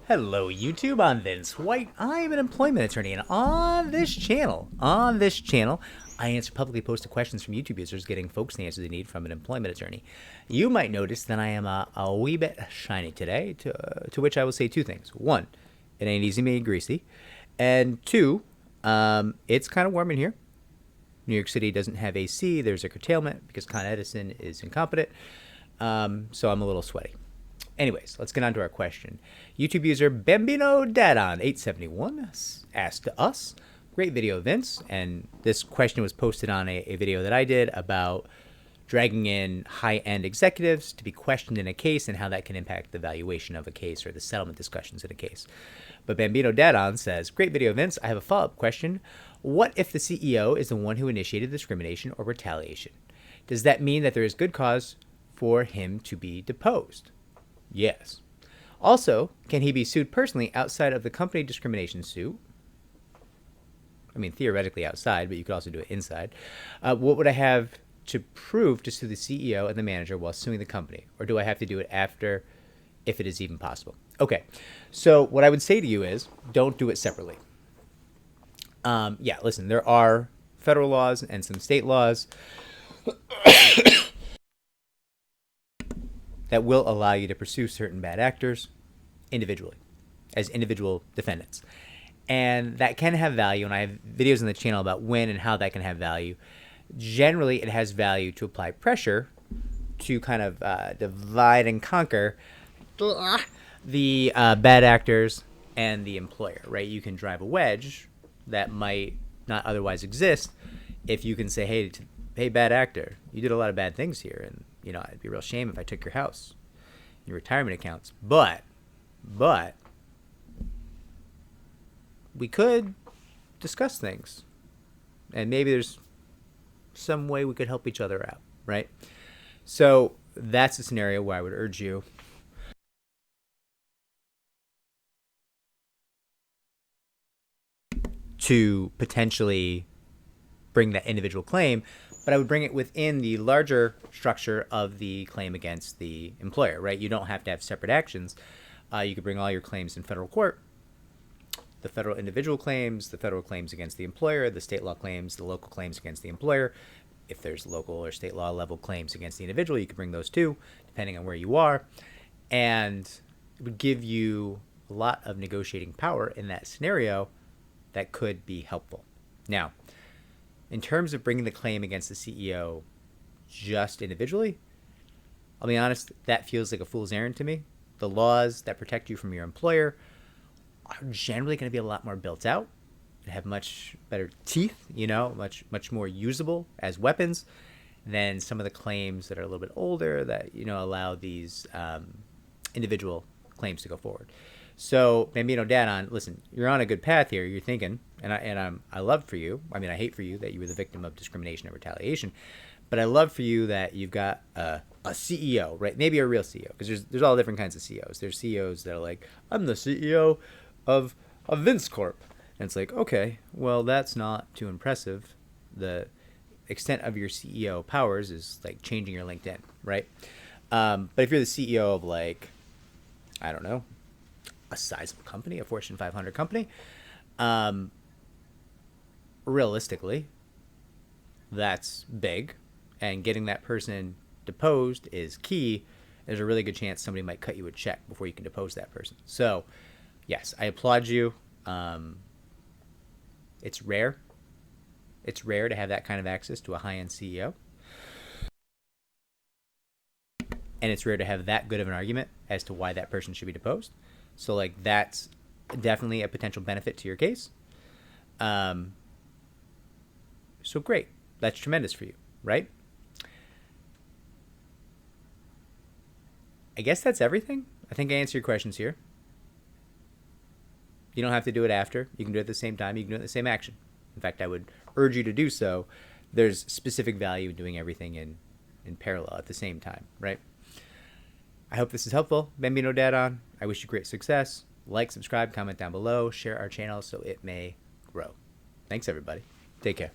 Hello YouTube, I'm Vince White. I'm an employment attorney, and on this channel, I answer publicly posted questions from YouTube users, getting folks the answers they need from an employment attorney. You might notice that I am a wee bit shiny today, to which I will say two things. One, it ain't easy being greasy, and two, it's kind of warm in here. New York City doesn't have AC. There's a curtailment because Con Edison is incompetent, so I'm a little sweaty. Anyways, let's get on to our question. YouTube user Bambino Dadon 871 asked us, great video, Vince. And this question was posted on a video that I did about dragging in high-end executives to be questioned in a case and how that can impact the valuation of a case or the settlement discussions in a case. But Bambino Dadon says, great video, Vince. I have a follow-up question. What if the CEO is the one who initiated discrimination or retaliation? Does that mean that there is good cause for him to be deposed? Yes. Also, can he be sued personally outside of the company discrimination suit? I mean, theoretically outside, but you could also do it inside. What would I have to prove to sue the CEO and the manager while suing the company? Or do I have to do it after, if it is even possible? Okay, so what I would say to you is, don't do it separately. Yeah, listen, there are federal laws and some state laws that will allow you to pursue certain bad actors individually, as individual defendants. And that can have value, and I have videos on the channel about when and how that can have value. Generally, it has value to apply pressure to kind of divide and conquer the bad actors and the employer, right? You can drive a wedge that might not otherwise exist if you can say, hey, bad actor, you did a lot of bad things here, and you know, it'd be a real shame if I took your house, your retirement accounts. But we could discuss things, and maybe there's some way we could help each other out, right? So that's a scenario where I would urge you to potentially bring that individual claim, but I would bring it within the larger structure of the claim against the employer, right? You don't have to have separate actions. You could bring all your claims in federal court, the federal individual claims, the federal claims against the employer, the state law claims, the local claims against the employer. If there's local or state law level claims against the individual, you could bring those too, depending on where you are. And it would give you a lot of negotiating power in that scenario that could be helpful. Now, in terms of bringing the claim against the CEO just individually, I'll be honest, that feels like a fool's errand to me. The laws that protect you from your employer are generally going to be a lot more built out and have much better teeth, you know, much more usable as weapons than some of the claims that are a little bit older that, you know, allow these individual claims to go forward. So, Bambino Dadon, listen, you're on a good path here. You're thinking, and I love for you. I mean, I hate for you that you were the victim of discrimination and retaliation, but I love for you that you've got a CEO, right? Maybe a real CEO, because there's all different kinds of CEOs. There's CEOs that are like, I'm the CEO of Vince Corp, and it's like, okay, well, that's not too impressive. The extent of your CEO powers is like changing your LinkedIn, right? But if you're the CEO of, like, I don't know, a sizable company, a Fortune 500 company, realistically, that's big, and getting that person deposed is key. There's a really good chance somebody might cut you a check before you can depose that person. So, yes, I applaud you. It's rare. It's rare to have that kind of access to a high-end CEO. And it's rare to have that good of an argument as to why that person should be deposed. So, like, that's definitely a potential benefit to your case. So great. That's tremendous for you, right? I guess that's everything. I think I answered your questions here. You don't have to do it after. You can do it at the same time. You can do it in the same action. In fact, I would urge you to do so. There's specific value in doing everything in parallel at the same time, right? I hope this is helpful. Bambino Dadon, I wish you great success. Like, subscribe, comment down below, share our channel so it may grow. Thanks, everybody. Take care.